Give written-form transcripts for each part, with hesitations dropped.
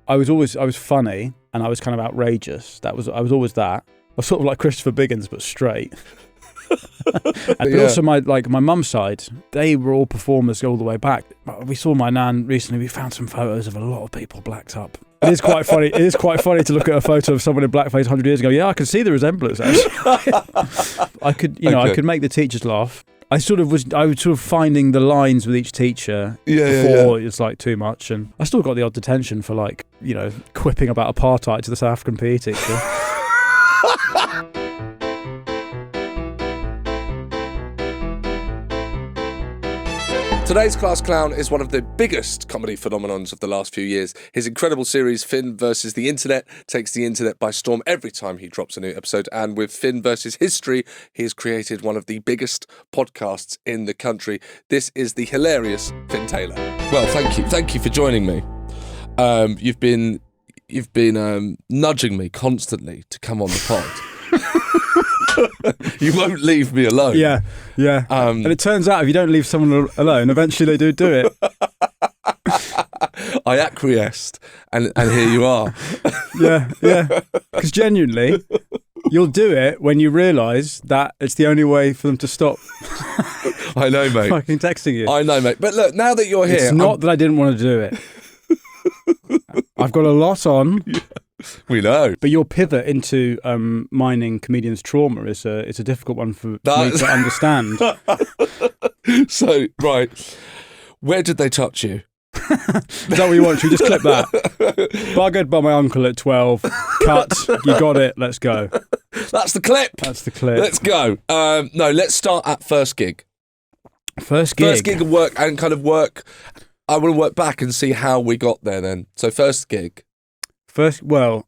I was funny and I was kind of outrageous. I was always that. I was sort of like Christopher Biggins, but straight. But also my mum's side, they were all performers all the way back. We saw my nan recently. We found some photos of a lot of people blacked up. It is quite funny. It is quite funny to look at a photo of someone in blackface 100 years ago. Yeah, I can see the resemblance. Actually, I could make the teachers laugh. I was sort of finding the lines with each teacher before it's like too much, and I still got the odd detention for quipping about apartheid to the South African PE teacher. Today's class clown is one of the biggest comedy phenomenons of the last few years. His incredible series, Fin versus the Internet, takes the internet by storm every time he drops a new episode. And with Fin versus History, he has created one of the biggest podcasts in the country. This is the hilarious Fin Taylor. Well, thank you. Thank you for joining me. You've been nudging me constantly to come on the pod. You won't leave me alone. Yeah. And it turns out if you don't leave someone alone, eventually they do it. I acquiesced, and here you are. Yeah. Because genuinely, you'll do it when you realise that it's the only way for them to stop. I know, mate. Fucking texting you. I know, mate. But look, now that you're here... It's not that I didn't want to do it. I've got a lot on. Yeah. We know. But your pivot into mining comedians' trauma is a difficult one for me to understand. So, right, where did they touch you? Is that what you want? Should we just clip that? Buggered by my uncle at 12. Cut. You got it. Let's go. That's the clip. Let's go. No, let's start at first gig. First gig and work. I want to work back and see how we got there then. So first gig. Well,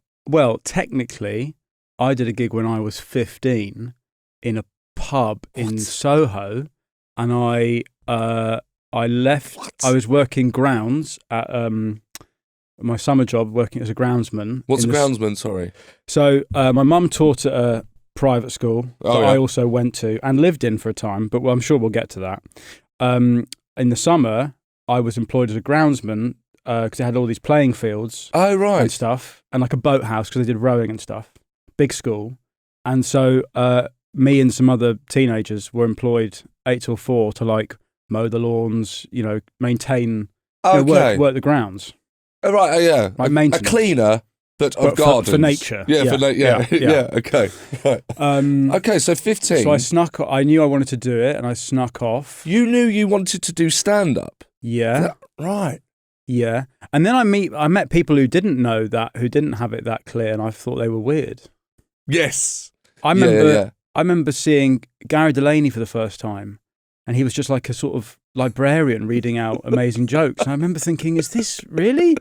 technically, I did a gig when I was 15 in a pub in Soho, and I left. What? I was working grounds at my summer job, working as a groundsman. What's a groundsman? Sorry. So my mum taught at a private school that I also went to and lived in for a time, but I'm sure we'll get to that. In the summer, I was employed as a groundsman. Because they had all these playing fields and stuff, and like a boathouse because they did rowing and stuff. Big school. And so me and some other teenagers were employed 8 till 4 to mow the lawns, maintain, work the grounds. Oh, right, yeah. Like maintenance. A cleaner, but of gardens. For nature. Yeah, okay. Right. Okay, so 15. So I knew I wanted to do it, and I snuck off. You knew you wanted to do stand-up? Yeah. Right. Yeah, and then I met people who didn't know that, who didn't have it that clear, and I thought they were weird. Yes, I remember seeing Gary Delaney for the first time, and he was just like a sort of librarian reading out amazing jokes. And I remember thinking, "Is this really?"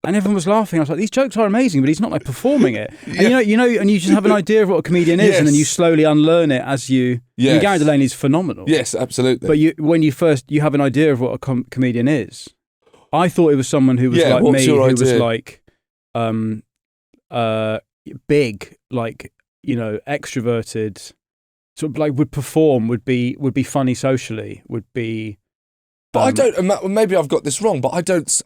And everyone was laughing. I was like, "These jokes are amazing," but he's not performing it. And and you just have an idea of what a comedian is, and then you slowly unlearn it as you. Yes. I mean, Gary Delaney's phenomenal. Yes, absolutely. But when you have an idea of what a comedian is. I thought it was someone who was like me, who was big, extroverted, sort of would perform, would be funny socially, would be. But I don't. Maybe I've got this wrong, but I don't.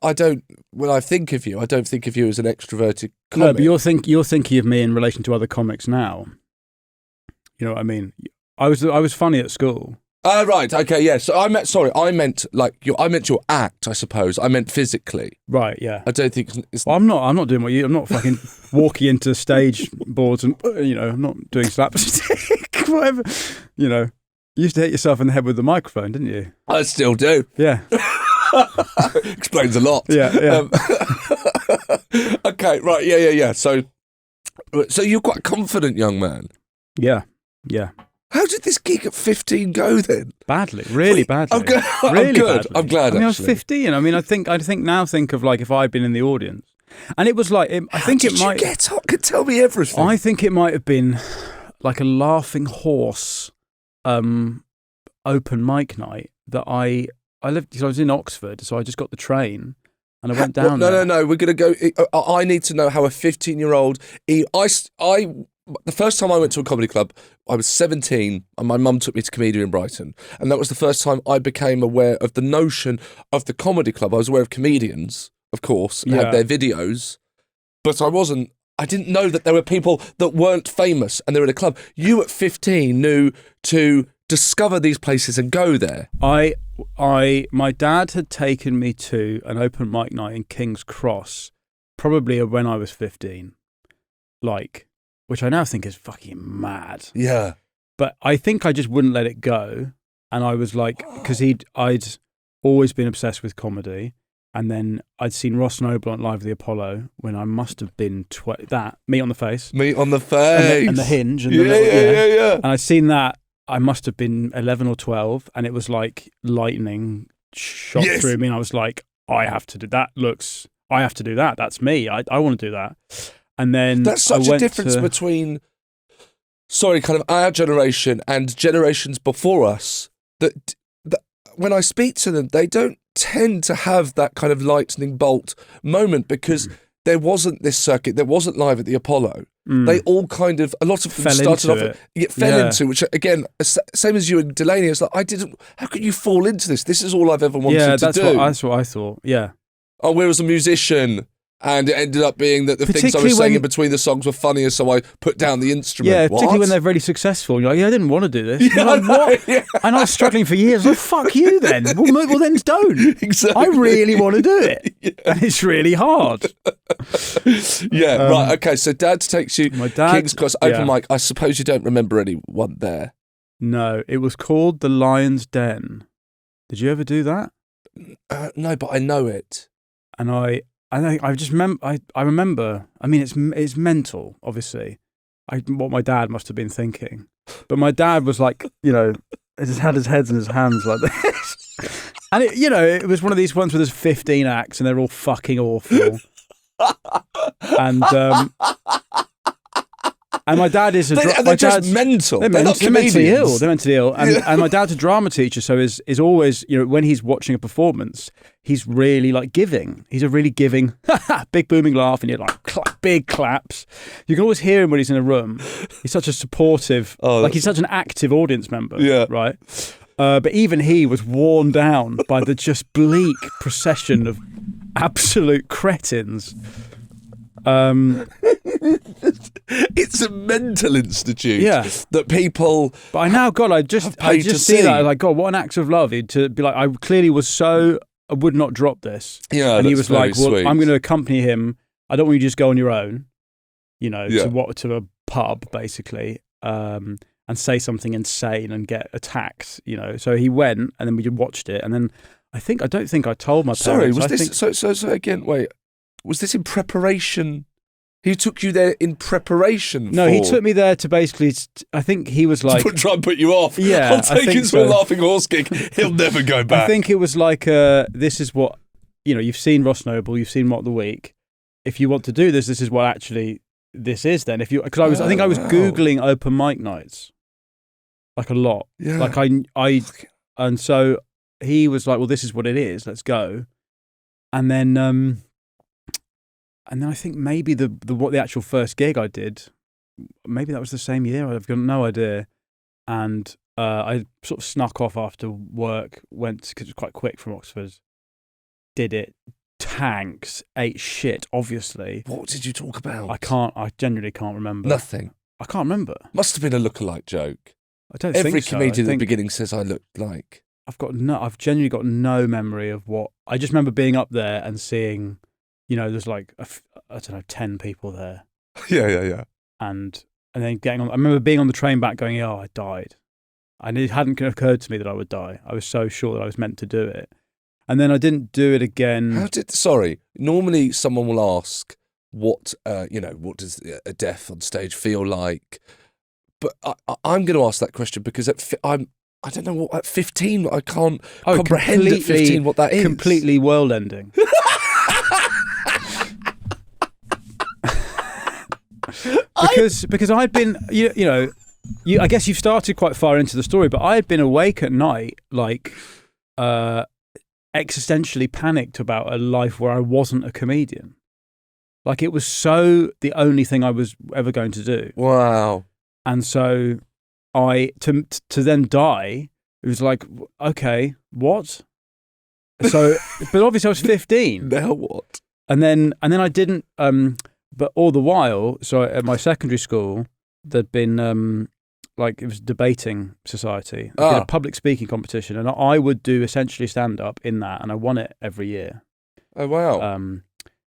When I think of you, I don't think of you as an extroverted comic. No, but you're thinking of me in relation to other comics now. You know what I mean? I was funny at school. Right, okay, yeah. So I meant your act, I suppose. I meant physically. Right, yeah. I don't think it's... Well, I'm not doing I'm not fucking walking into stage boards and, I'm not doing slapstick, whatever. You used to hit yourself in the head with the microphone, didn't you? I still do. Yeah. Explains a lot. Yeah. Okay, right, yeah. So you're quite a confident young man. Yeah. How did this gig at 15 go then? Badly, really badly. I'm good. Badly. I'm glad. I was 15. I mean, I think now of if I'd been in the audience, and it was like How did you get up? Tell me everything. I think it might have been like a laughing horse, open mic night that I lived because I was in Oxford, so I just got the train. And I went down. No. We're gonna go. I need to know how a 15-year-old. The first time I went to a comedy club, I was 17, and my mum took me to Comedy in Brighton. And that was the first time I became aware of the notion of the comedy club. I was aware of comedians, of course, and had their videos, but I didn't know that there were people that weren't famous and they were in a club. You at 15 knew to discover these places and go there. My dad had taken me to an open mic night in King's Cross, probably when I was 15, which I now think is fucking mad. Yeah. But I think I just wouldn't let it go. And I was like, because I'd always been obsessed with comedy. And then I'd seen Ross Noble on Live at the Apollo when I must have been Meat on the Face. Meat on the Face. And the Hinge. And yeah. And I'd seen that. I must have been 11 or 12. And it was like lightning shot through me. And I was like, I have to do that. I have to do that. That's me. I want to do that. And then that's such a difference between, kind of our generation and generations before us, that when I speak to them, they don't tend to have that kind of lightning bolt moment because there wasn't this circuit, there wasn't Live at the Apollo. They all kind of, a lot of them started off, fell into, which again, same as you and Delaney, it's like, how could you fall into this? This is all I've ever wanted to do. That's what I thought, yeah. Oh, where was a musician? And it ended up being that the things I was saying in between the songs were funnier, so I put down the instrument. Yeah, particularly when they're really successful. You're like, I didn't want to do this. Yeah, like, what? Yeah. And I was struggling for years. Like, fuck you then. Well then don't. Exactly. I really want to do it. Yeah. And it's really hard. Right. Okay, so Dad takes you King's Cross open mic. I suppose you don't remember anyone there. No, it was called the Lion's Den. Did you ever do that? No, but I know it. And I just remember. I remember. I mean, it's mental, obviously. What my dad must have been thinking, but my dad was like, just had his head in his hands like this, and it was one of these ones where there's 15 acts and they're all fucking awful, and my dad is they're just mental. They're not mentally ill. They're mentally ill. And my dad's a drama teacher, so is always, when he's watching a performance, he's really like giving. He's a really giving, big booming laugh, and you're like big claps. You can always hear him when he's in a room. He's such a supportive, he's such an active audience member. Yeah. Right. But even he was worn down by the just bleak procession of absolute cretins. It's a mental institute that people. But I just see that like, God, what an act of love to be like. I clearly was I would not drop this. Yeah, and he was like, well, sweet. I'm going to accompany him. I don't want you to just go on your own, to a pub basically, and say something insane and get attacked. So he went, and then we watched it, and then I don't think I told my parents. Sorry, was this so again? Wait, was this in preparation? He took you there in preparation. No, he took me there to basically. I think he was like try and put you off. Yeah, I'll take him to a laughing horse gig. He'll never go back. I think it was like, this is what you've seen Ross Noble, you've seen Mock the Week. If you want to do this, this is what actually this is. Then, because I think I was googling open mic nights, like a lot. Yeah. Like and so he was like, well, this is what it is. Let's go. And then I think maybe the actual first gig I did, maybe that was the same year. I've got no idea. And I sort of snuck off after work, went because it was quite quick from Oxford. Did it, tanks, ate shit. Obviously. What did you talk about? I genuinely can't remember. Nothing. I can't remember. Must have been a look-alike joke. I don't think so. Every comedian at the beginning says I look like. I've genuinely got no memory of what. I just remember being up there and seeing. There's like, 10 people there. Yeah. And then getting on, I remember being on the train back going, I died. And it hadn't occurred to me that I would die. I was so sure that I was meant to do it. And then I didn't do it again. Normally someone will ask, what does a death on stage feel like? But I'm going to ask that question because I don't know what, at 15, I can't comprehend at 15 what that is. Completely world-ending. Because I'd been, I guess you've started quite far into the story, but I had been awake at night, like, existentially panicked about a life where I wasn't a comedian. Like, it was so the only thing I was ever going to do. Wow. And so to then die, it was like, okay, what? So, but obviously I was 15. Now what? And then I didn't, but all the while, so at my secondary school, there'd been it was debating society. We did a public speaking competition, and I would do essentially stand up in that, and I won it every year. Oh wow!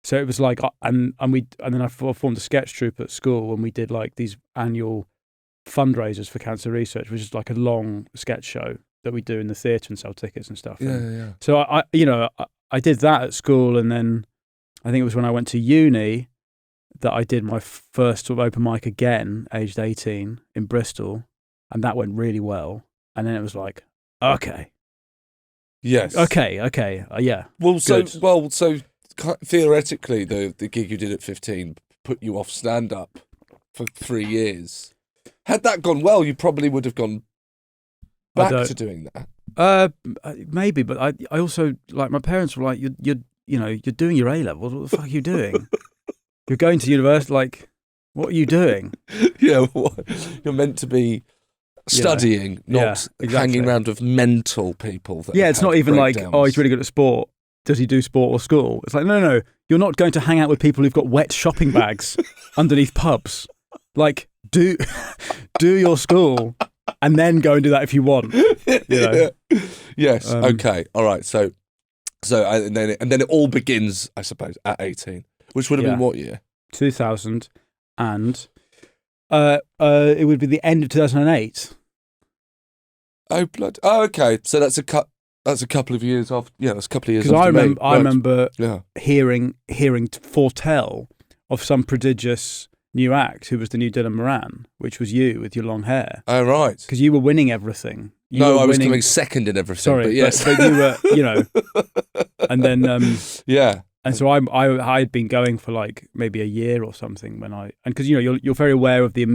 So it was like, and then I formed a sketch troupe at school, and we did like these annual fundraisers for cancer research, which is like a long sketch show that we do in the theatre and sell tickets and stuff. Yeah. So I did that at school, and then I think it was when I went to uni that I did my first sort of open mic again, aged 18 in Bristol, and that went really well. And then it was like, okay. Yes. Okay. Yeah. So theoretically, the gig you did at 15 put you off stand-up for 3 years. Had that gone well, you probably would have gone back to doing that. Maybe, but I also, like, my parents were like, you're doing your A-levels. What the fuck are you doing? You're going to university. Like, what are you doing? Yeah, you're meant to be studying, not hanging around with mental people. It's not even like, oh, he's really good at sport. Does he do sport or school? It's like, no. You're not going to hang out with people who've got wet shopping bags underneath pubs. Like, do your school and then go and do that if you want. Yes. Okay. All right. So and then it all begins, I suppose, at 18, which would have been what year? 2000, and it would be the end of 2008. Oh blood! Oh, okay. So that's a couple of years off. Yeah, that's a couple of years. Because I remember hearing foretell of some prodigious new act who was the new Dylan Moran, which was you with your long hair. Oh right. Because you were winning everything. I was coming second in everything. Sorry, but yes, but you were, and then And so I'd been going for like maybe a year or something and because you're very aware of the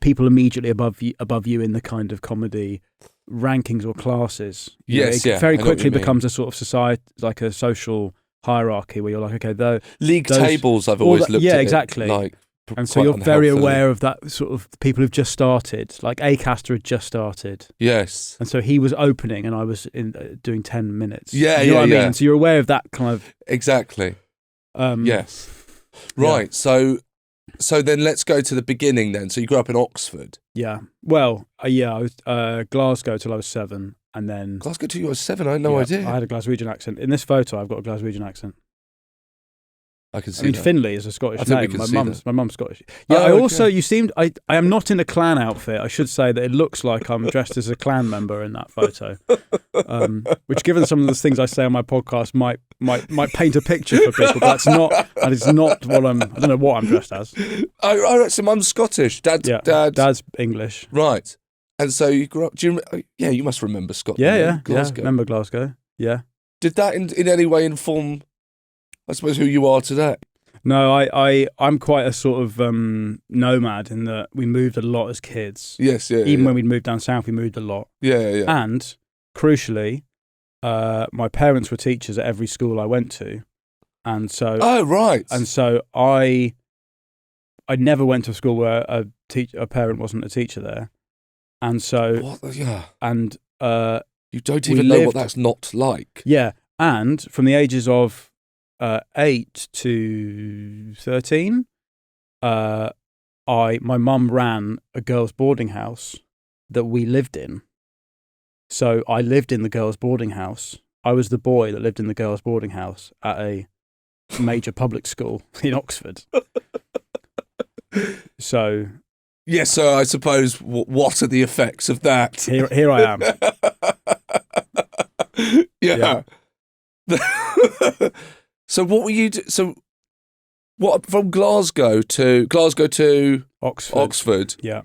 people immediately above you in the kind of comedy rankings or classes. Yes, it very quickly becomes a sort of society, like a social hierarchy where you're like, okay, league tables I've always looked at. Yeah, exactly. And so you're very aware of that sort of people who've just started, like Acaster had just started. Yes. And so he was opening and I was doing 10 minutes. Yeah, you know what I mean? And so you're aware of that kind of... Exactly. Yes. Right. Yeah. So then let's go to the beginning then. So you grew up in Oxford. Yeah. Well, I was Glasgow till I was 7 and then... Glasgow till you were 7? I had no idea. I had a Glaswegian accent. In this photo, I've got a Glaswegian accent. I can see that. Finley is a Scottish name. My mum's Scottish. Yeah, okay. I am not in a clan outfit. I should say that it looks like I'm dressed as a clan member in that photo. Which, given some of the things I say on my podcast, might paint a picture for people. But that is not what I don't know what I'm dressed as. So mum's Scottish. Dad's English. Right. And so you grew up. You must remember Scotland. Yeah. Glasgow. Remember Glasgow. Yeah. Did that in any way inform, I suppose, who you are today? No, I'm quite a sort of nomad in that we moved a lot as kids. Yes, yeah. Even when we'd moved down south, we moved a lot. Yeah. And crucially, my parents were teachers at every school I went to, and so. Oh right. And so I never went to a school where a parent wasn't a teacher there, and so. What? Yeah. And you don't even know what that's not like. Yeah, and from the ages of 8 to 13, my mum ran a girls' boarding house that we lived in. So I lived in the girls' boarding house. I was the boy that lived in the girls' boarding house at a major public school in Oxford. So... Yes, so I suppose, what are the effects of that? Here I am. Yeah. So what were you? So what from Glasgow to Oxford? Yeah.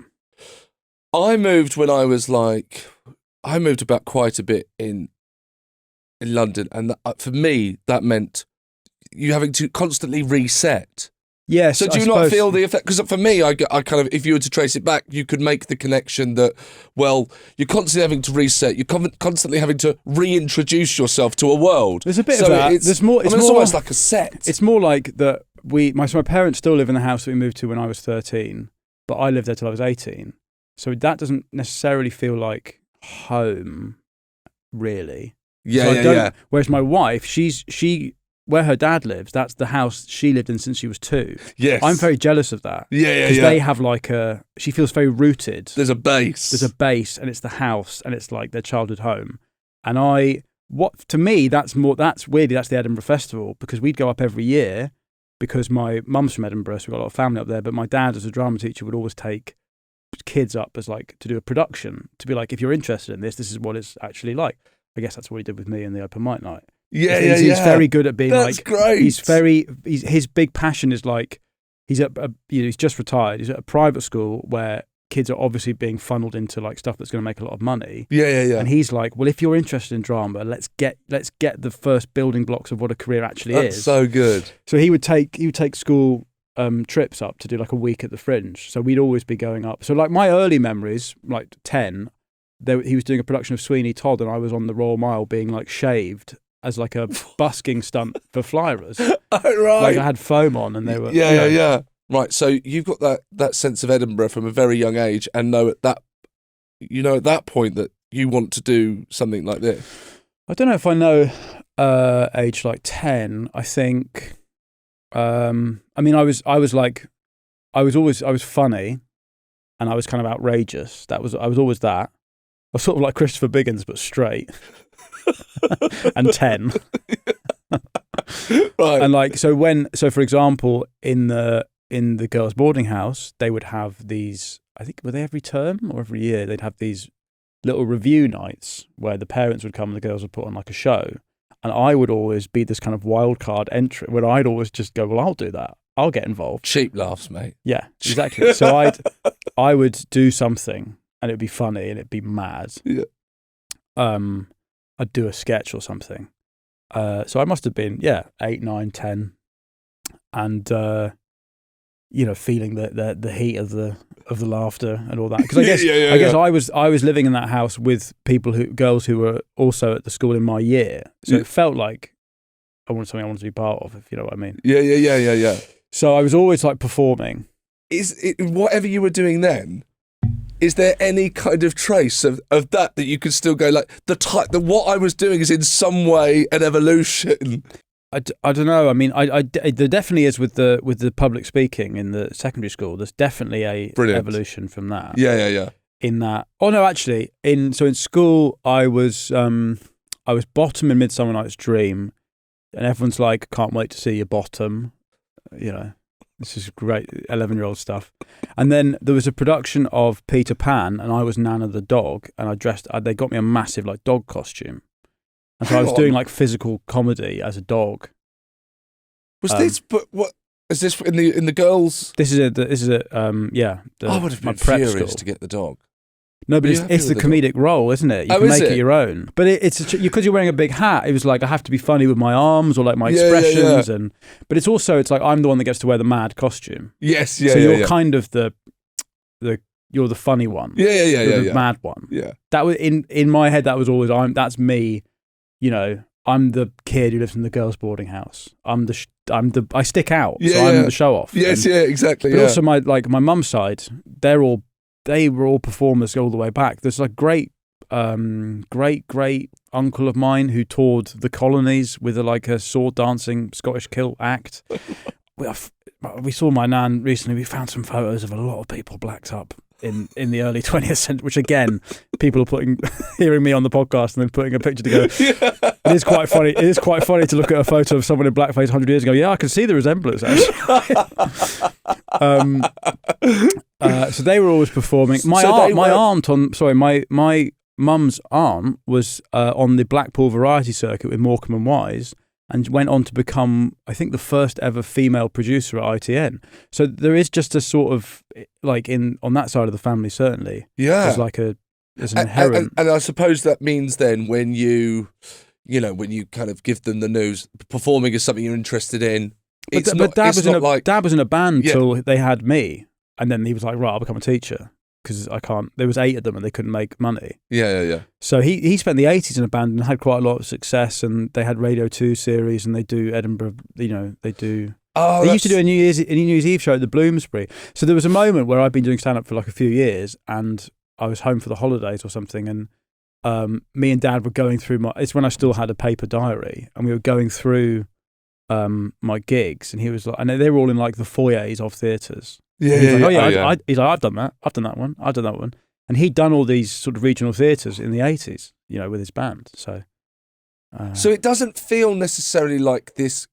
I moved when I was I moved about quite a bit in London, and for me that meant you having to constantly reset. Yes. So do you not feel the effect? Because for me, I kind of, if you were to trace it back, you could make the connection that, well, you're constantly having to reset. You're constantly having to reintroduce yourself to a world. There's a bit of that. It's almost like a set. It's more like that. My parents still live in the house that we moved to when I was 13, but I lived there till I was 18. So that doesn't necessarily feel like home, really. Yeah. Whereas my wife, she where her dad lives, that's the house she lived in since she was 2. Yes. I'm very jealous of that. Yeah. Because they have she feels very rooted. There's a base. And it's the house, and it's like their childhood home. And to me, that's the Edinburgh Festival, because we'd go up every year because my mum's from Edinburgh, so we've got a lot of family up there. But my dad, as a drama teacher, would always take kids up as like to do a production, to be like, if you're interested in this is what it's actually like. I guess that's what he did with me in the open mic night. He's very good at being that's great. His big passion is like, he's just retired. He's at a private school where kids are obviously being funneled into like stuff that's going to make a lot of money. Yeah. And he's like, well, if you're interested in drama, let's get the first building blocks of what a career actually is. That's so good. So he would take school trips up to do like a week at the Fringe. So we'd always be going up. So like my early memories, like 10, he was doing a production of Sweeney Todd, and I was on the Royal Mile being like shaved as like a busking stunt for flyers. Oh, right. Like I had foam on, and they were yeah. Right, so you've got that sense of Edinburgh from a very young age, and know at that point that you want to do something like this. I don't know if I know age like 10. I think. I mean, I was funny, and I was kind of outrageous. I was always that. I was sort of like Christopher Biggins, but straight. And 10. Right. And like, so for example, in the girls' boarding house, they would have these, I think, were they every term or every year? They'd have these little review nights where the parents would come and the girls would put on like a show. And I would always be this kind of wild card entry where I'd always just go, well, I'll do that. I'll get involved. Cheap laughs, mate. Yeah, exactly. So I would do something, and it'd be funny and it'd be mad. Yeah. I'd do a sketch or something. So I must have been 8, 9, 10, and feeling the heat of the laughter and all that. Because I guess I was living in that house with girls who were also at the school in my year. So it felt like I wanted to be part of, if you know what I mean. Yeah. So I was always like performing. Is it whatever you were doing then? Is there any kind of trace of that you could still go like what I was doing is in some way an evolution? I don't know. I mean, there definitely is with the public speaking in the secondary school. There's definitely a evolution from that. Yeah. In that, actually, in school, I was bottom in Midsummer Night's Dream, and everyone's like, "Can't wait to see your bottom," you know. This is great 11-year-old stuff. And then there was a production of Peter Pan, and I was Nana the dog, and they got me a massive like dog costume. And so I was doing like physical comedy as a dog. Was this? But what is this in the girls? This is I would have been furious to get the dog. No, but it's the comedic role, isn't it? You can make it your own. But it's because you're wearing a big hat. It was like I have to be funny with my arms or like my expressions, but it's like I'm the one that gets to wear the mad costume. Yes, So you're kind of you're the funny one. You're the mad one. Yeah. That was in my head. That was always that's me. You know, I'm the kid who lives in the girls' boarding house. I stick out. So I'm the show off. Yes, exactly. But also my mum's side, they were all performers all the way back. There's like great uncle of mine who toured the colonies with a sword dancing Scottish kilt act. We saw my nan recently. We found some photos of a lot of people blacked up in the early 20th century, which again, people are hearing me on the podcast and then putting a picture together. Yeah. It is quite funny. It is quite funny to look at a photo of someone in blackface 100 years ago. Yeah, I can see the resemblance actually. So they were always performing. My mum's aunt was on the Blackpool variety circuit with Morecambe and Wise, and went on to become, I think, the first ever female producer at ITN. So there is just a sort of on that side of the family, certainly. Yeah, there's an inherent. And I suppose that means then when when you kind of give them the news, performing is something you're interested in. But Dad was in a band till they had me, and then he was like, right, I'll become a teacher. Because I can't. There was 8 of them, and they couldn't make money. Yeah. So he spent the 80s in a band and had quite a lot of success. And they had Radio 2 series, and they do Edinburgh. They do. They used to do a New Year's Eve show at the Bloomsbury. So there was a moment where I'd been doing stand up for like a few years, and I was home for the holidays or something, and me and Dad were going through it's when I still had a paper diary, and we were going through my gigs, and he was like, and they were all in like the foyers of theatres. Yeah, he's like, yeah. he's like, I've done that one, and he'd done all these sort of regional theatres in the 80s, with his band. So it doesn't feel necessarily like this.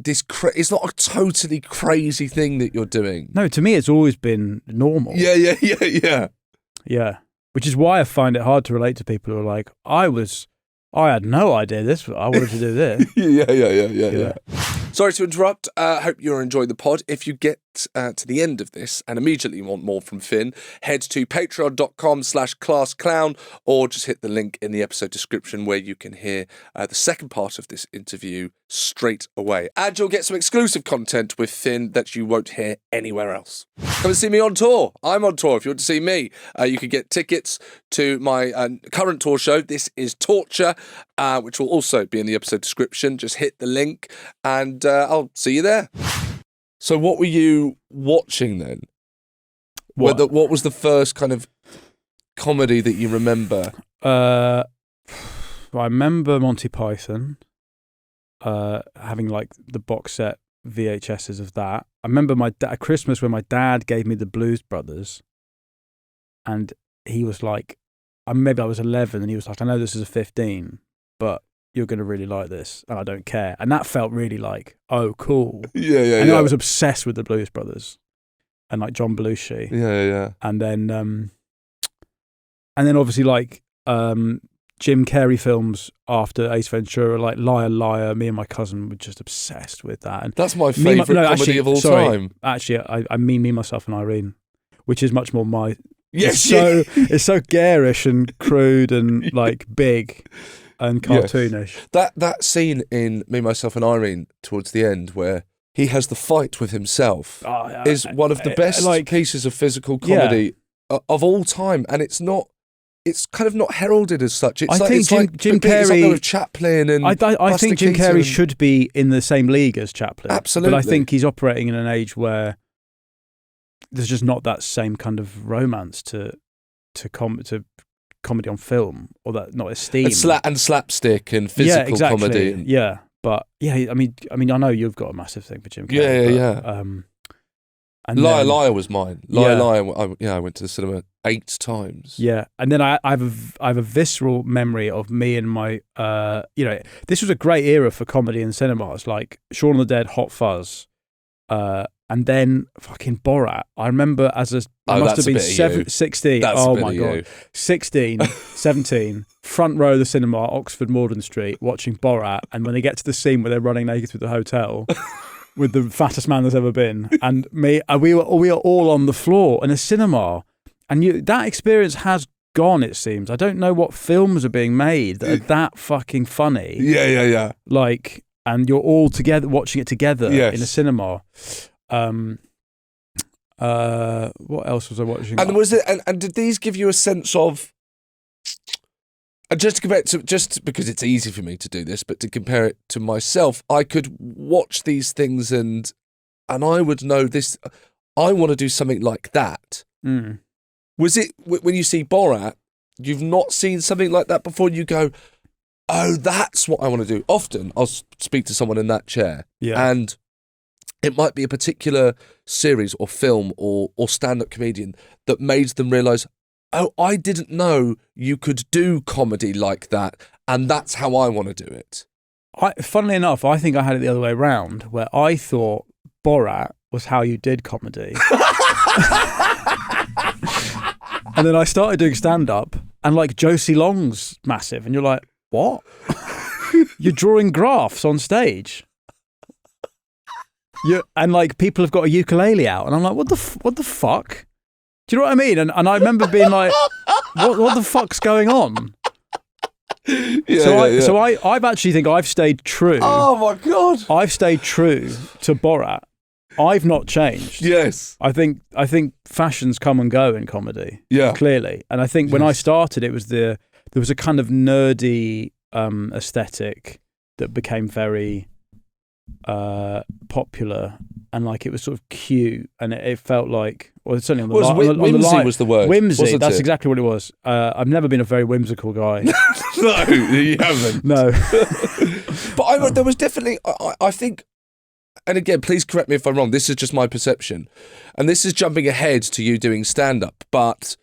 It's not a totally crazy thing that you're doing. No, to me, it's always been normal. Yeah. Which is why I find it hard to relate to people who are like, I had no idea I wanted to do this. Yeah. Sorry to interrupt. Hope you're enjoying the pod. If you get to the end of this and immediately want more from Fin, head to patreon.com/classclown or just hit the link in the episode description where you can hear the second part of this interview straight away. And you'll get some exclusive content with Fin that you won't hear anywhere else. Come and see me on tour. I'm on tour. If you want to see me, you can get tickets to my current tour show. This is Torture, which will also be in the episode description. Just hit the link and I'll see you there. So what were you watching then? What was the first kind of comedy that you remember? I remember Monty Python, having like the box set VHSs of that. I remember at Christmas when my dad gave me the Blues Brothers, and he was like, maybe I was 11, and he was like, I know this is a 15, but you're going to really like this, and I don't care. And that felt really like, oh, cool. Yeah. I was obsessed with the Blues Brothers and like John Belushi. Yeah. And then obviously like Jim Carrey films after Ace Ventura, like Liar Liar. Me and my cousin were just obsessed with that. And that's my favourite comedy of all time. Actually, I mean Me, Myself and Irene, which is much more my... Yes. It's so garish and crude and like big and cartoonish. Yes. That scene in Me, Myself and Irene towards the end where he has the fight with himself is one of the best pieces of physical comedy of all time. And it's kind of not heralded as such. Jim Carrey... It's up there with Chaplin and I think Jim Carrey should be in the same league as Chaplin. Absolutely. But I think he's operating in an age where there's just not that same kind of romance to comedy on film, or that not esteem and slapstick and physical comedy. Yeah, but I mean, I know you've got a massive thing for Jim Carrey. Yeah. And Liar was mine. Liar. I went to the cinema 8 times. Yeah, and then I have a visceral memory of me and my this was a great era for comedy in cinemas, like Shaun of the Dead, Hot Fuzz, and then fucking Borat. I remember I must have been 16. Oh my God. 16, 17, front row of the cinema, Oxford Morden Street, watching Borat. And when they get to the scene where they're running naked through the hotel with the fattest man there's ever been, and me, we are all on the floor in a cinema. And that experience has gone, it seems. I don't know what films are being made that are that fucking funny. Yeah. Like, and you're all together watching it together in a cinema. What else was I watching? And was it? And did these give you a sense of? And just to compare it to, just because it's easy for me to do this, but to compare it to myself, I could watch these things and I would know this. I want to do something like that. Mm. Was it when you see Borat? You've not seen something like that before. You go, oh, that's what I want to do. Often I'll speak to someone in that chair, and it might be a particular series or film or stand-up comedian that made them realise, oh, I didn't know you could do comedy like that, and that's how I want to do it. Funnily enough, I think I had it the other way around, where I thought Borat was how you did comedy. And then I started doing stand-up, and like Josie Long's massive, and you're like, what? You're drawing graphs on stage. And like people have got a ukulele out, and I'm like, what the fuck? Do you know what I mean? And I remember being like, what the fuck's going on? So I've actually think I've stayed true. Oh my God! I've stayed true to Borat. I've not changed. Yes. I think fashions come and go in comedy. Yeah. Clearly. And I think when I started, there was a kind of nerdy aesthetic that became very popular, and like it was sort of cute, and it felt like, or certainly on the Was line. whimsy was the word. Whimsy, wasn't that's it? exactly what it was. I've never been a very whimsical guy. No, you haven't. No. But there was definitely, I think, and again, please correct me if I'm wrong, this is just my perception, and this is jumping ahead to you doing stand-up, but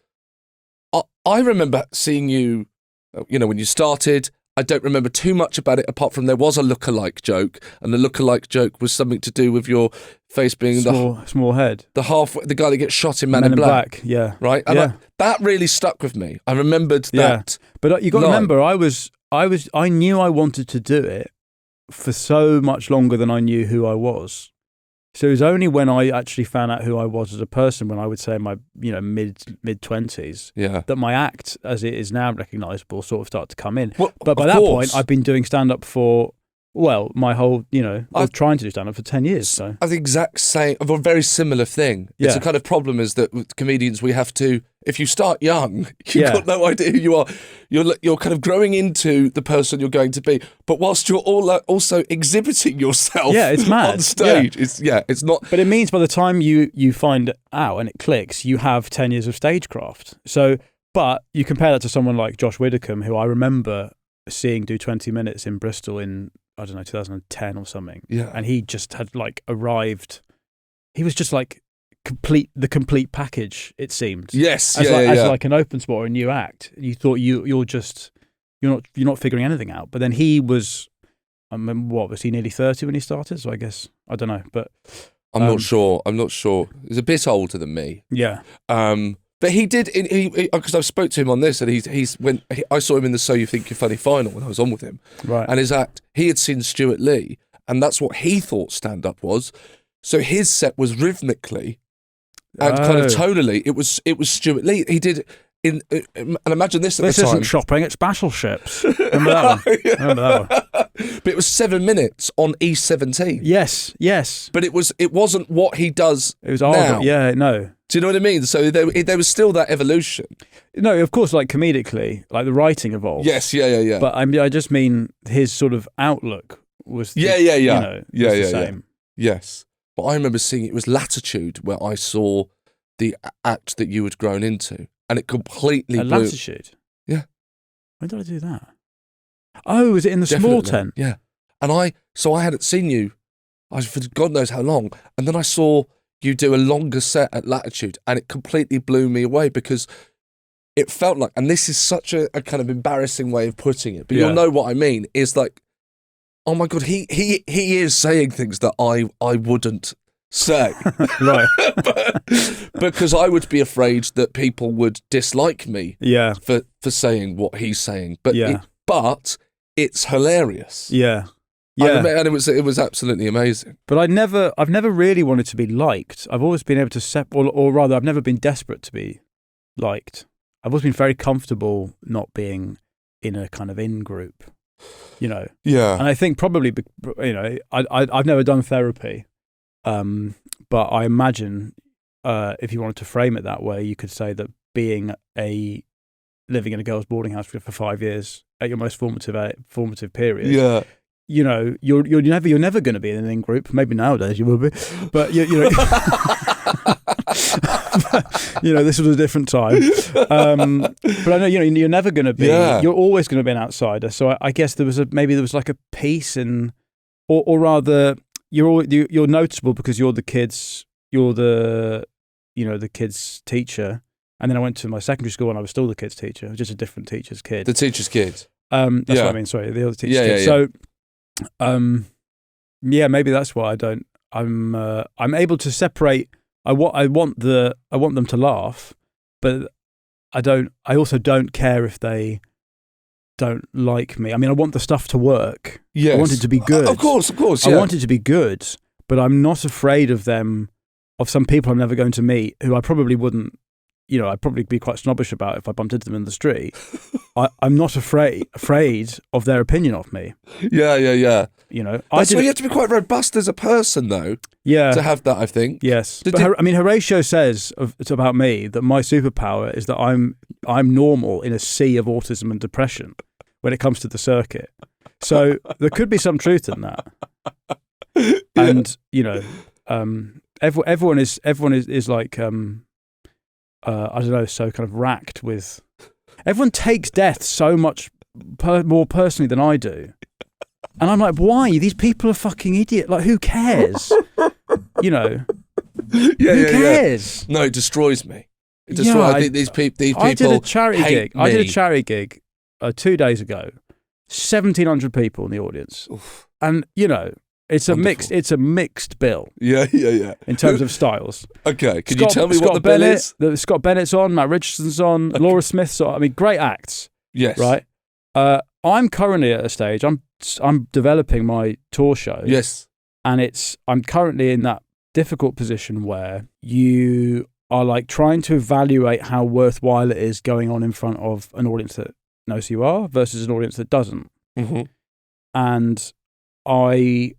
I remember seeing you, when you started. I don't remember too much about it, apart from there was a look-alike joke, and the look-alike joke was something to do with your face being small head. The guy that gets shot in Men in Black. Yeah. Right? And that really stuck with me. I remembered that. But you got to remember, I knew I wanted to do it for so much longer than I knew who I was. So it was only when I actually found out who I was as a person, when I would say in my mid-20s, that my act, as it is now recognisable, sort of started to come in. Well, but by that point, I've been doing stand-up for, my whole, I was trying to do stand-up for 10 years. So the exact same, of a very similar thing. Yeah. It's a kind of problem is that with comedians, we have to, if you start young, you've got no idea who you are. You're kind of growing into the person you're going to be, but whilst you're also exhibiting yourself it's mad. on stage. It's not. But it means by the time you find out and it clicks, you have 10 years of stagecraft. So, but you compare that to someone like Josh Widdicombe, who I remember seeing do 20 minutes in Bristol in, 2010 or something. Yeah. And he just had arrived. He was just the complete package, it seemed. Yes. As like an open spot or a new act. You thought you're not figuring anything out. But then he was, was he nearly 30 when he started? So I guess, I don't know. But I'm not sure. He's a bit older than me. Yeah. But he did, because I spoke to him on this, and I saw him in the So You Think You're Funny final when I was on with him. Right. And his act, he had seen Stuart Lee, and that's what he thought stand-up was. So his set was rhythmically and kind of tonally. It was Stuart Lee. He did, and imagine this at the time. This isn't shopping, it's battleships. Remember that one? Remember that one? But it was 7 minutes on E17. Yes. But it wasn't what he does. It was now. Yeah, no. Do you know what I mean? So there was still that evolution. No, of course, comedically, the writing evolved. Yes, yeah. But I just mean his sort of outlook was the same. Yes. But I remember seeing, it was Latitude, where I saw the act that you had grown into, and it completely blew. Latitude? Yeah. When did I do that? Oh, was it in the small tent? Yeah. And I hadn't seen you, for God knows how long, and then I saw you do a longer set at Latitude, and it completely blew me away, because it felt like, and this is such a kind of embarrassing way of putting it, but you'll know what I mean, is oh my God, he is saying things that I wouldn't say. Right. Because I would be afraid that people would dislike me for saying what he's saying. But it's hilarious. Yeah. And it was absolutely amazing. But I've never really wanted to be liked. I've always been able to or rather, I've never been desperate to be liked. I've always been very comfortable not being in a kind of in-group, Yeah. And I think probably, I've never done therapy, but I imagine if you wanted to frame it that way, you could say that living in a girls' boarding house for 5 years at your most formative period. Yeah. You're never going to be in an in-group. Maybe nowadays you will be, but this was a different time. But I know you're never going to be. Yeah. You're always going to be an outsider. So I guess there was a peace in, or rather, you're noticeable because you're the kids. You're the kids' teacher. And then I went to my secondary school and I was still the kids' teacher, just a different teacher's kid. The teacher's kid. That's what I mean. Sorry, the other teacher's kid. So, maybe that's why I'm able to separate. I want them to laugh, but I also don't care if they don't like me. I mean, I want the stuff to work. Yes. I want it to be good. Of course. Yeah. I want it to be good, but I'm not afraid of some people I'm never going to meet who I probably wouldn't. I'd probably be quite snobbish about if I bumped into them in the street. I'm not afraid of their opinion of me. Yeah. That's why you have to be quite robust as a person, though. Yeah. To have that, I think. Yes. Horatio says it's about me that my superpower is that I'm normal in a sea of autism and depression when it comes to the circuit. So there could be some truth in that. And everyone is like. I don't know, so kind of racked with. Everyone takes death so much more personally than I do, and I'm like, why? These people are fucking idiot. Like, who cares? You know. Who cares? No, it destroys me. It destroys. I think these people. I did a charity gig. Me. I did a charity gig 2 days ago. 1,700 people in the audience, and you know. It's a mixed bill. Yeah. In terms of styles. Okay, can you tell me what the bill is? Scott Bennett's on, Matt Richardson's on, okay. Laura Smith's on. I mean, great acts. Yes. Right? I'm currently at a stage, I'm developing my tour show. Yes. And I'm currently in that difficult position where you are like trying to evaluate how worthwhile it is going on in front of an audience that knows who you are versus an audience that doesn't. Mm-hmm. And I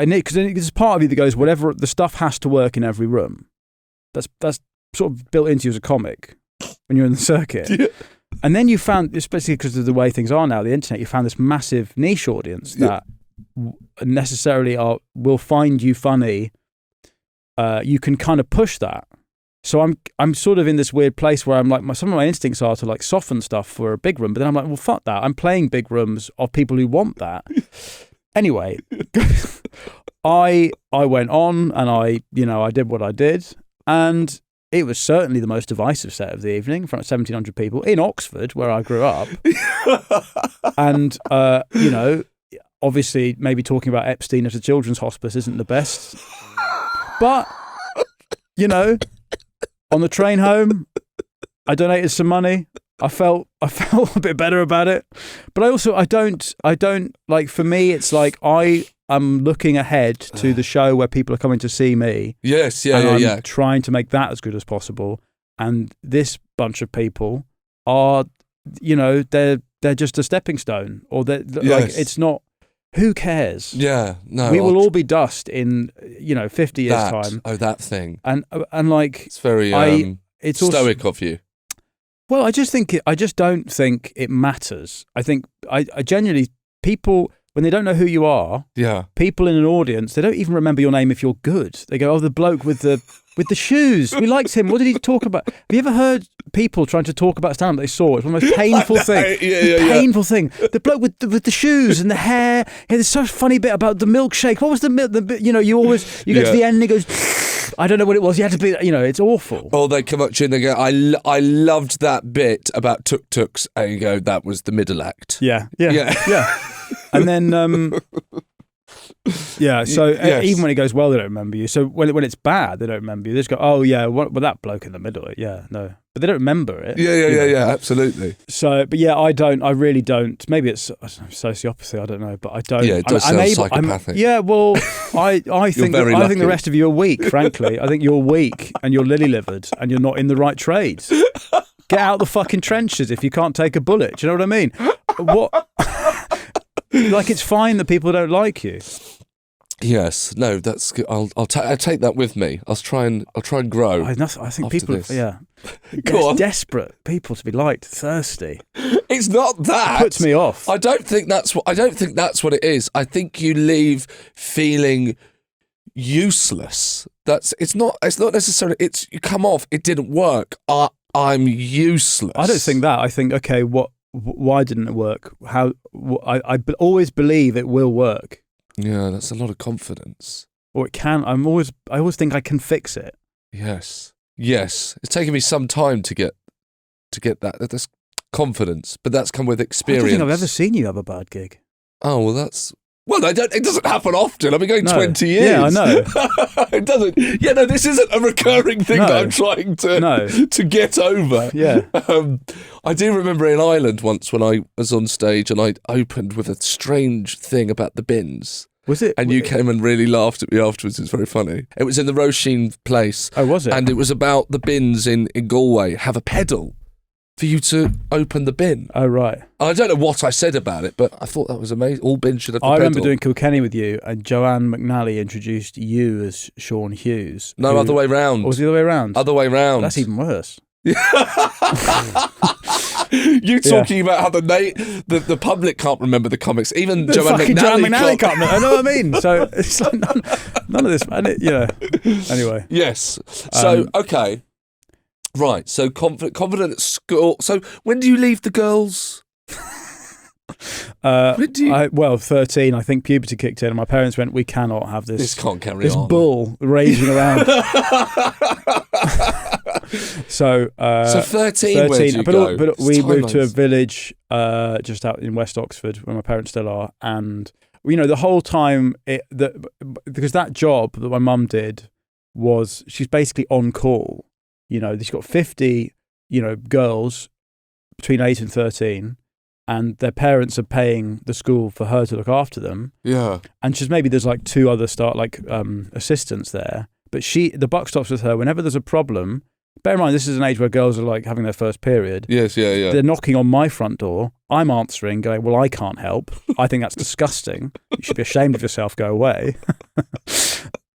need, because there's part of you that goes, whatever, the stuff has to work in every room. That's sort of built into you as a comic when you're in the circuit. Yeah. And then you found, especially because of the way things are now, the internet, you found this massive niche audience that necessarily will find you funny. You can kind of push that. So I'm sort of in this weird place where I'm like, some of my instincts are to like soften stuff for a big room, but then I'm like, well, fuck that. I'm playing big rooms of people who want that. Anyway, I went on and I did what I did, and it was certainly the most divisive set of the evening in front of 1,700 people in Oxford, where I grew up. And, obviously maybe talking about Epstein at a children's hospice isn't the best. But, on the train home, I donated some money. I felt a bit better about it, but I don't like, for me, it's like I'm looking ahead to the show where people are coming to see me. Yes, I'm trying to make that as good as possible. And this bunch of people are, they're just a stepping stone, or like, it's not, who cares? Yeah, no. We will all be dust in, 50 years time. Oh, that thing. And like, it's very, it's stoic of you. Well, I just don't think it matters. I think I genuinely, people, when they don't know who you are, people in an audience, they don't even remember your name if you're good. They go, oh, the bloke with the shoes. We liked him. What did he talk about? Have you ever heard people trying to talk about stand-up they saw? It's one of the most painful thing. Painful thing. The bloke with the shoes and the hair. Yeah, there's such a funny bit about the milkshake. What was the you get to the end and he goes, I don't know what it was. You had to be, it's awful. Or they come up to you and they go, I loved that bit about tuk-tuks. And you go, that was the middle act. Yeah. And then, even when it goes well, they don't remember you. So when it's bad, they don't remember you. They just go, oh yeah, well that bloke in the middle. Yeah, no. But they don't remember it. Yeah, absolutely. So, but yeah, I really don't. Maybe it's sociopathy, I don't know, but I don't. Yeah, it does sound psychopathic. Well, I think the rest of you are weak, frankly. I think you're weak and you're lily-livered and you're not in the right trade. Get out the fucking trenches if you can't take a bullet. Do you know what I mean? What? Like, it's fine that people don't like you. Yes, no, that's good. I'll take that with me. I'll try and grow. I think people, Go on. Desperate people to be liked, thirsty. It's not that. It puts me off. I don't think that's what it is. I think you leave feeling useless. It's not necessarily. It's you come off. It didn't work. I'm useless. I don't think that. I think, okay, why didn't it work? I always believe it will work. Yeah, that's a lot of confidence. Or it can. I always think I can fix it. Yes. It's taken me some time to get that's confidence, but that's come with experience. I don't think I've ever seen you have a bad gig. Oh, well, it doesn't happen often. I've been going 20 years. Yeah, I know. It doesn't. Yeah, no, this isn't a recurring thing that I'm trying to get over. Yeah. I do remember in Ireland once when I was on stage and I opened with a strange thing about the bins. Was it? And you came and really laughed at me afterwards. It's very funny. It was in the Roisin place. Oh, was it? And it was about the bins in Galway have a pedal for you to open the bin. Oh, right. I don't know what I said about it, but I thought that was amazing. All bins should have the pedal. I remember doing Kilkenny with you, and Joanne McNally introduced you as Sean Hughes. No, other way round. Or was it the other way round? Other way round. That's even worse. You talking about how the public can't remember the comics. Even Joanne McNally can't remember. I know what I mean. So it's like none of this, man. Anyway. Yes. So, okay. Right, so confident at school. So when do you leave the girls? When do you... 13, I think puberty kicked in, and my parents went, we cannot have this. This can't carry this on. bull raging around. So 13, where did you go? But we moved to a village just out in West Oxford, where my parents still are, and the whole time because that job that my mum did was she's basically on call. She's got 50 girls between 8 and 13, and their parents are paying the school for her to look after them. Yeah, and there's like 2 other assistants there, but the buck stops with her whenever there's a problem. Bear in mind, this is an age where girls are like having their first period. Yes, yeah. They're knocking on my front door. I'm answering, going, well, I can't help. I think that's disgusting. You should be ashamed of yourself. Go away.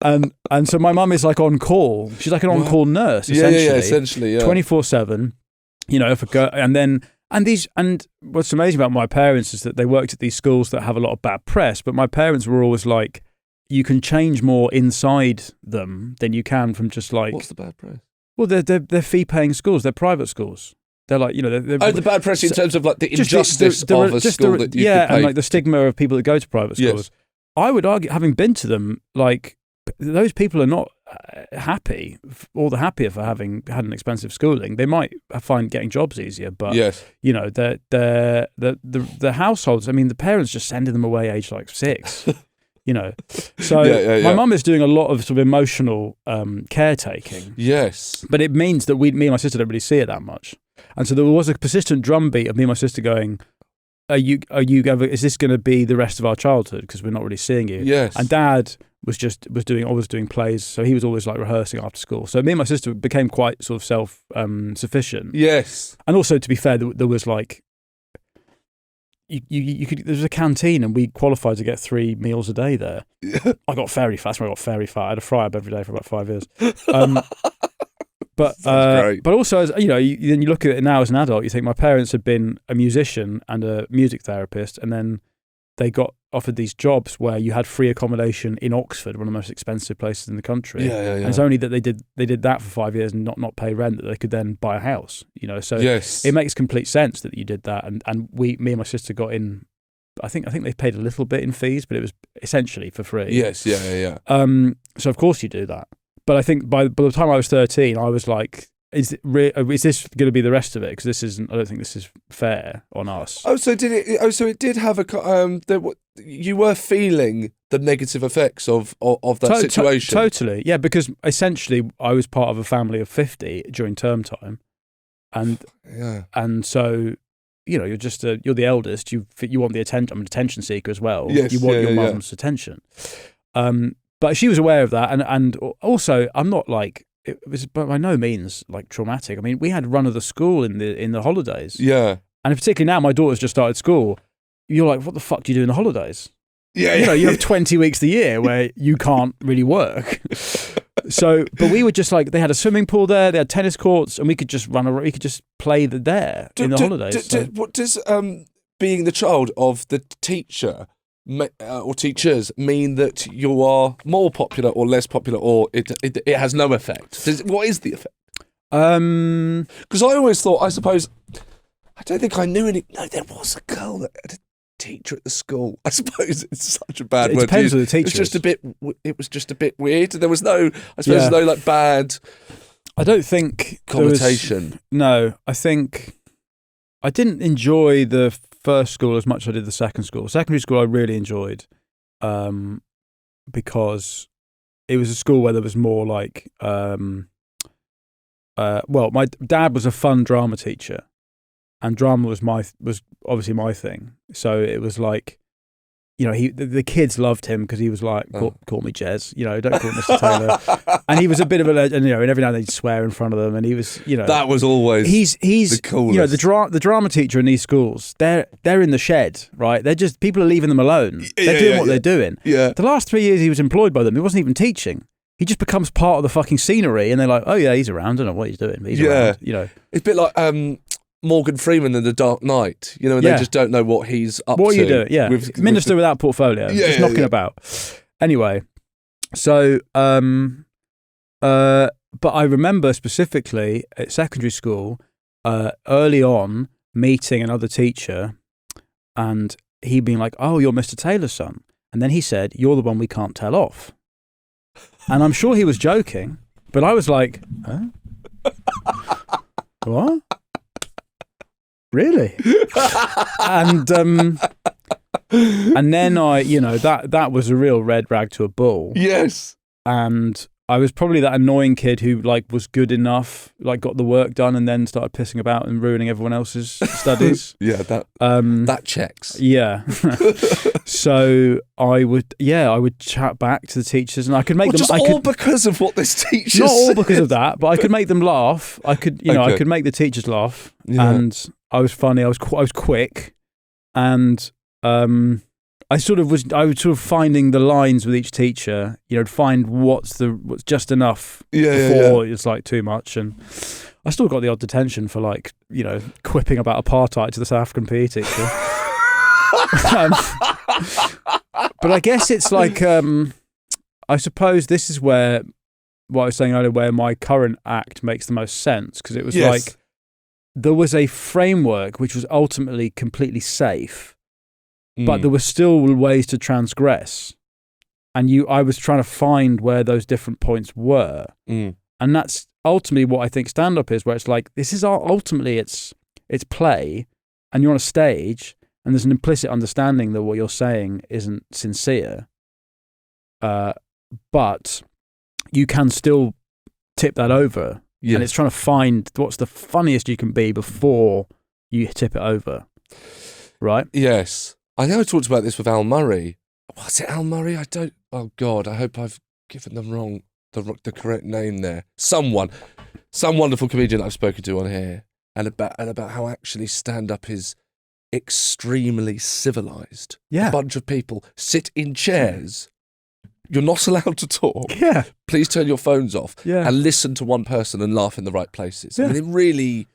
And so my mum is like on call. She's like an on-call nurse, essentially. Yeah, essentially, yeah. 24/7. If a girl, and what's amazing about my parents is that they worked at these schools that have a lot of bad press. But my parents were always like, you can change more inside them than you can from just like. What's the bad press? Well, they're fee-paying schools. They're private schools. They're like, they're the bad press in terms of like the injustice of a school that you could pay. And like the stigma of people that go to private schools. Yes. I would argue, having been to them, like those people are not happy, all the happier for having had an expensive schooling. They might find getting jobs easier, but yes. The households. I mean, the parents just sending them away age like 6. So my mum is doing a lot of sort of emotional caretaking. Yes, but it means that me and my sister don't really see it that much, and so there was a persistent drumbeat of me and my sister going, is this going to be the rest of our childhood, because we're not really seeing you? Yes. And Dad was doing plays, so he was always like rehearsing after school. So me and my sister became quite sort of self sufficient. Yes. And also, to be fair, there was like you could, there was a canteen, and we qualified to get 3 meals a day there. I got very fat. I had a fry up every day for about 5 years. But also, as then you look at it now as an adult, you think my parents had been a musician and a music therapist, and then they got offered these jobs where you had free accommodation in Oxford, one of the most expensive places in the country. Yeah. And it's only that they did that for 5 years and not pay rent that they could then buy a house. So yes. It makes complete sense that you did that, and me and my sister got in. I think they paid a little bit in fees, but it was essentially for free. Yes, yeah. So of course you do that. But I think by the time I was 13, I was like, is this going to be the rest of it? Because I don't think this is fair on us. So it did have you were feeling the negative effects of that situation. Totally, yeah. Because essentially, I was part of a family of 50 during term time, and so you're just you're the eldest. You want the attention. I'm an attention seeker as well. Yes, you want your mum's attention. But she was aware of that, and also I'm not like. It was by no means like traumatic. I mean, we had run of the school in the holidays. Yeah. And particularly now, my daughter's just started school. You're like, what the fuck do you do in the holidays? Yeah. You have 20 weeks a year where you can't really work. So, but we were just like, they had a swimming pool there, they had tennis courts, and we could just we could just play there in the holidays. What does being the child of the teacher or teachers mean that you are more popular or less popular, or it has no effect? What is the effect? Because I always thought, I don't think I knew any. No, there was a girl that had a teacher at the school. I suppose it's such a bad word. It depends on the teacher. It was just a bit weird. There was no, there's no like bad. I don't think connotation. No, I think I didn't enjoy the first school as much as I did the second school. Secondary school I really enjoyed because it was a school where there was more like my dad was a fun drama teacher, and drama was obviously my thing. So it was like, the kids loved him because he was like, call me Jez, don't call me Mr. Taylor. And he was a bit of a legend, and every now and then he'd swear in front of them, and he was, that was always he's the coolest. The drama teacher in these schools, they're in the shed, right? They're just, people are leaving them alone. They're doing what they're doing. Yeah. The last 3 years he was employed by them, he wasn't even teaching. He just becomes part of the fucking scenery, and they're like, oh yeah, he's around. I don't know what he's doing, but he's around. It's a bit like Morgan Freeman in The Dark Knight, and they just don't know what he's up to. What are you doing? Yeah, Minister without portfolio, just knocking about. Anyway, so But I remember specifically at secondary school, early on, meeting another teacher and he being like, "Oh, you're Mr. Taylor's son." And then he said, "You're the one we can't tell off." And I'm sure he was joking, but I was like, huh? What? Really? And then that was a real red rag to a bull. Yes. And I was probably that annoying kid who was good enough, got the work done, and then started pissing about and ruining everyone else's studies. Yeah, that checks. Yeah. So I would chat back to the teachers, and I could make them. All because of what this teacher not said. all because of that, but I could make them laugh. I could make the teachers laugh, and I was funny. I was quick, and I was sort of finding the lines with each teacher, find what's just enough before it's too much. And I still got the odd detention for quipping about apartheid to the South African PE teacher. But I guess it's I suppose this is where, what I was saying earlier, where my current act makes the most sense, because it was there was a framework which was ultimately completely safe. But there were still ways to transgress, and I was trying to find where those different points were, and that's ultimately what I think stand-up is, where it's this is ultimately it's play, and you're on a stage, and there's an implicit understanding that what you're saying isn't sincere, but you can still tip that over, and it's trying to find what's the funniest you can be before you tip it over, right? Yes. I know I talked about this with Al Murray. Was it Al Murray? Oh God, I hope I've given them wrong, the correct name there. Some wonderful comedian I've spoken to on here, and about how actually stand-up is extremely civilised. Yeah. A bunch of people sit in chairs. You're not allowed to talk. Yeah. Please turn your phones off. Yeah. And listen to one person and laugh in the right places. Yeah. I mean, it really...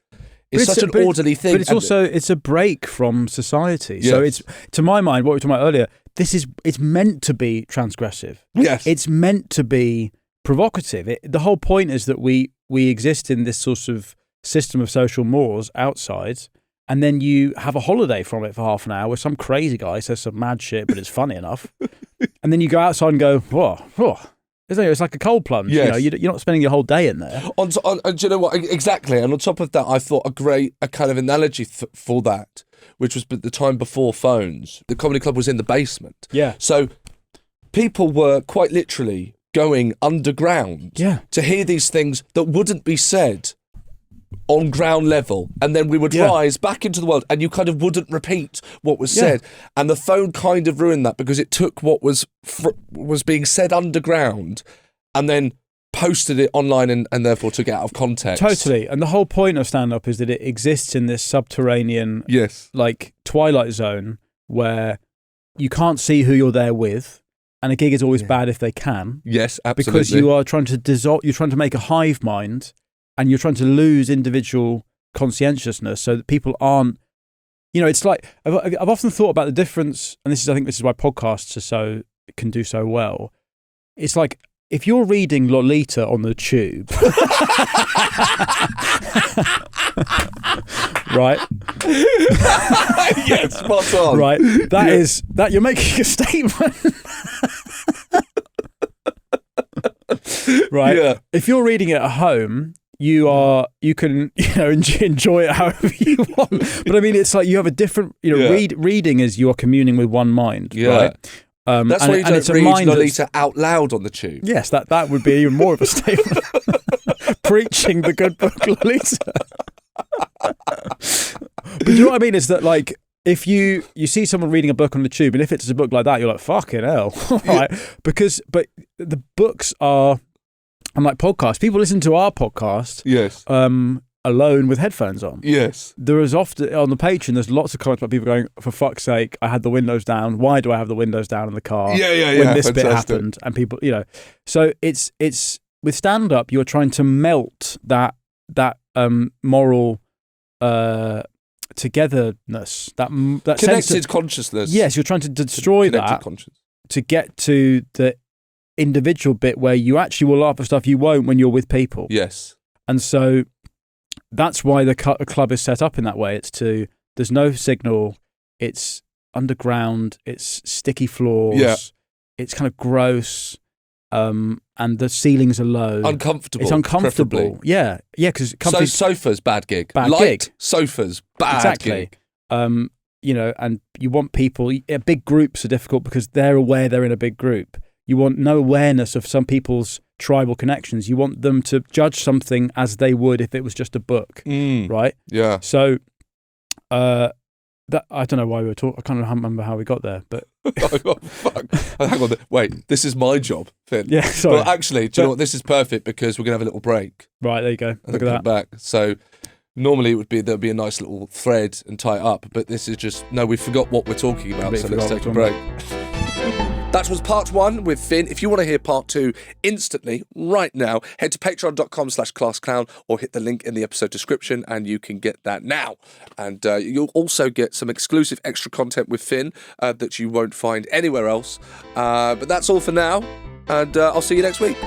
It's such an orderly thing. But it's a break from society. Yes. So it's, to my mind, what we were talking about earlier, it's meant to be transgressive. Yes. It's meant to be provocative. The whole point is that we exist in this sort of system of social mores outside, and then you have a holiday from it for half an hour where some crazy guy says some mad shit, but it's funny enough. And then you go outside and go, whoa. It's like a cold plunge. Yes. You're not spending your whole day in there. And do you know what? Exactly. And on top of that, I thought a kind of analogy for that, which was the time before phones. The comedy club was in the basement. Yeah. So people were quite literally going underground to hear these things that wouldn't be said on ground level, and then we would rise back into the world, and you kind of wouldn't repeat what was said. And the phone kind of ruined that, because it took what was being said underground and then posted it online and therefore took it out of context. Totally. And the whole point of stand-up is that it exists in this subterranean twilight zone where you can't see who you're there with, and a gig is always bad if they can. Yes, absolutely. Because you are trying to dissolve, you're trying to make a hive mind, and you're trying to lose individual conscientiousness so that people aren't, it's like, I've often thought about the difference, and I think this is why podcasts can do so well. It's like, if you're reading Lolita on the tube, right? Yes, spot on. Right, that you're making a statement. Right? Yeah. If you're reading it at home, you can enjoy it however you want, but I mean, it's like you have a different reading is you are communing with one mind, right? That's why you don't read Lolita out loud on the tube. Yes, that would be even more of a statement. Preaching the good book Lolita. But you know what I mean, is that if you see someone reading a book on the tube, and if it's a book like that, you're like, fucking hell, right? But the books are, unlike podcasts, people listen to our podcast alone with headphones on. Yes. There is often, on the Patreon, there's lots of comments about people going, for fuck's sake, I had the windows down. Why do I have the windows down in the car? When this fantastic. bit happened. And people, so it's with stand-up, you're trying to melt that moral togetherness, that connected sense of consciousness. Yes, you're trying to destroy that conscience. to get to the individual bit where you actually will laugh at stuff you won't when you're with people. Yes. And so that's why the club is set up in that way. There's no signal. It's underground. It's sticky floors. Yeah. It's kind of gross. And the ceilings are low. Uncomfortable. It's uncomfortable. Preferably. Yeah. Because So sofas, bad gig. Bad Light gig. Sofas, bad Exactly. gig. And you want people. Big groups are difficult because they're aware they're in a big group. You want no awareness of some people's tribal connections. You want them to judge something as they would if it was just a book, right? Yeah. So, I don't know why we were talking. I can't remember how we got there, but Oh, fuck. Hang on. Wait, this is my job, Finn. yeah, sorry. Well, actually, do you know what? This is perfect because we're going to have a little break. Right, there you go. And Look then at come that. back. So normally there'd be a nice little thread and tie it up, but this is just, no, we forgot what we're talking about, so let's take a break. That was part 1 with Finn. If you want to hear part 2 instantly, right now, head to patreon.com/classclown or hit the link in the episode description and you can get that now. And you'll also get some exclusive extra content with Finn that you won't find anywhere else. But that's all for now, and I'll see you next week.